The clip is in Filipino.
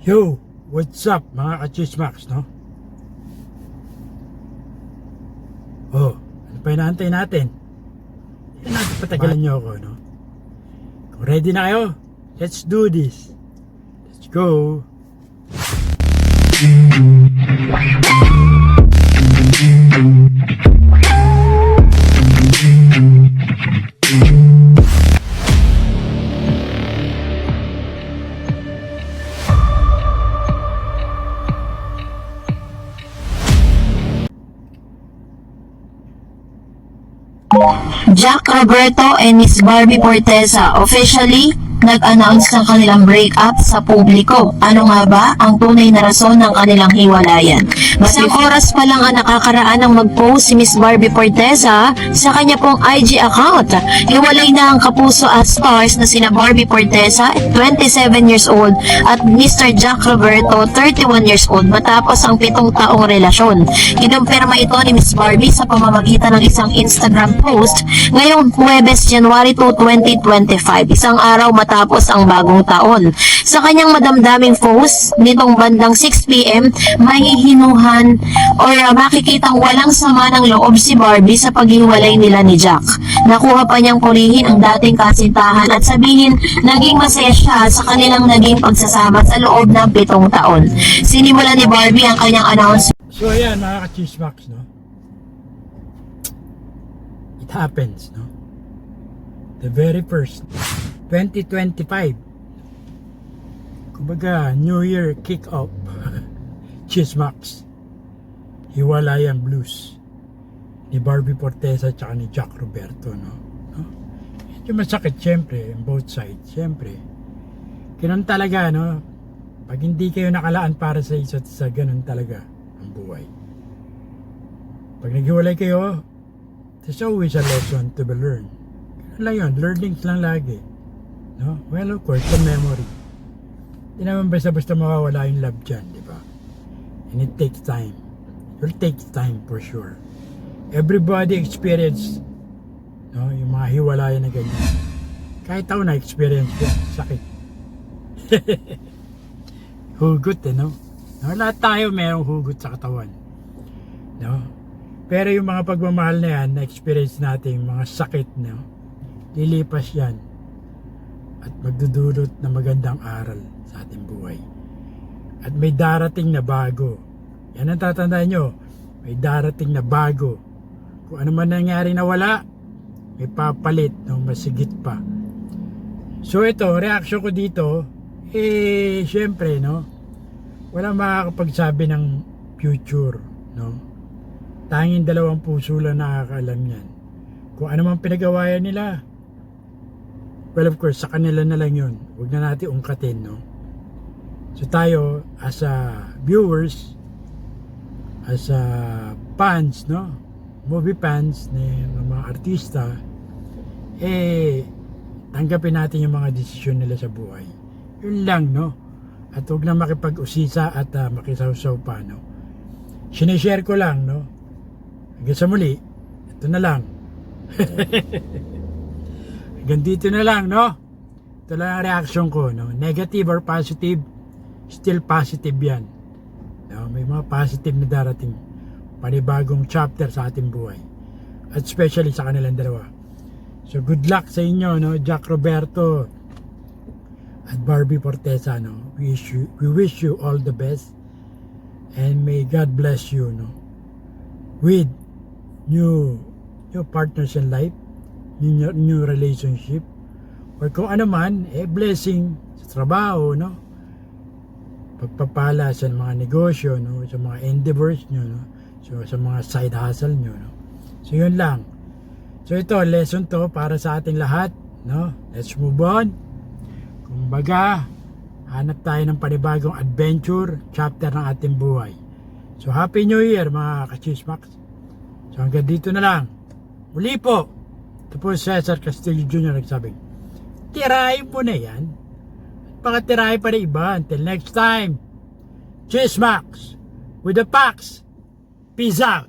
Yo, what's up mga ka-Chismax, no? Oh, ano pa inaantay natin? Hindi natin patagalan nyo ako, no? Kung ready na kayo, let's do this. Let's go. Jack Roberto and Miss Barbie Forteza officially nag-announce ng kanilang breakup sa publiko. Ano nga ba ang tunay na rason ng kanilang hiwalayan? Isang oras pa lang ang nakakaraan ng mag-post si Miss Barbie Forteza sa kanya pong IG account. Hiwalay na ang kapuso at stars na sina Barbie Forteza, 27 years old, at Mr. Jack Roberto, 31 years old, matapos ang 7 taong relasyon. Kinumpirma ito ni Miss Barbie sa pamamagitan ng isang Instagram post ngayong Huwebes, January 2, 2025, isang araw matapos ang bagong taon. Sa kanyang madamdaming post nitong bandang 6 PM, mahihinuhan or makikitang walang sama ng loob si Barbie sa paghiwalay nila ni Jack. Nakuha pa niyang purihin ang dating kasintahan at sabihin naging masaya siya sa kanilang naging pagsasama sa loob ng 7 taon. Sinimula ni Barbie ang kanyang announcement. So ayan mga ka-Chismax, no? It happens, no? The very first 2025, kumbaga New Year kick-off. Chismax, hiwalayan blues ni Barbie Forteza at ni Jack Roberto, no? Medyo masakit syempre on both sides, syempre ganun talaga, no? Pag hindi kayo nakalaan para sa isa't isa, ganun talaga ang buhay. Pag naghiwalay kayo, there's always a lesson to be learned. Ganun lang yun, learnings lang lagi, no? Well, of course, the memory. Hindi naman basta-basta mawawala yung love dyan, di ba? And it takes time. It will take time for sure. Everybody experience, no, yung mga hiwalayan na ganyan. Kahit ako na-experience ko, sakit. Hugot, no? No? Lahat tayo mayroong hugot sa katawan, no? Pero yung mga pagmamahal na yan, na-experience natin yung mga sakit, no? Lilipas yan at magdudulot na magandang aral sa ating buhay. At may darating na bago. Yan ang tatandaan nyo. May darating na bago. Kung ano man nangyari na wala, may papalit, no? Masigit pa. So ito, reaction ko dito, syempre, no? Walang makakapagsabi ng future, no? Tanging dalawang puso lang nakakaalam yan. Kung ano man pinagawayan nila, well, of course, sa kanila na lang yun. Huwag na natin ungkatin, no? So tayo, as a viewers, as a fans, no? Movie fans ng mga artista, tanggapin natin yung mga desisyon nila sa buhay. Yun lang, no? At huwag na makipag-usisa at makisawsaw pa, no? Sinishare ko lang, no? Hanggang sa muli, ito na lang. Hanggang dito na lang, no? Ito lang ang reaction ko, no? Negative or positive, still positive yan, no? May mga positive na darating, panibagong chapter sa ating buhay, at especially sa kanilang dalawa. So good luck sa inyo, no? Jack Roberto at Barbie Forteza, no? We wish you all the best, and may God bless you, no? With new partners in life, new relationship, or kung ano man, blessing sa trabaho, no? Pagpapala sa mga negosyo, no? Sa mga endeavors nyo, no? So sa mga side hustle nyo, no? So yun lang. So ito, lesson to para sa ating lahat, no? Let's move on. Kumbaga, hanap tayo ng panibagong adventure, chapter ng ating buhay. So Happy New Year mga ka-Chismax. So hanggang dito na lang. Muli po, ito po Cesar Castillo Jr. nagsabing, tirahin po na yan. Pakatirahin pa na iba. Until next time, Chismax with the Pax. Peace out.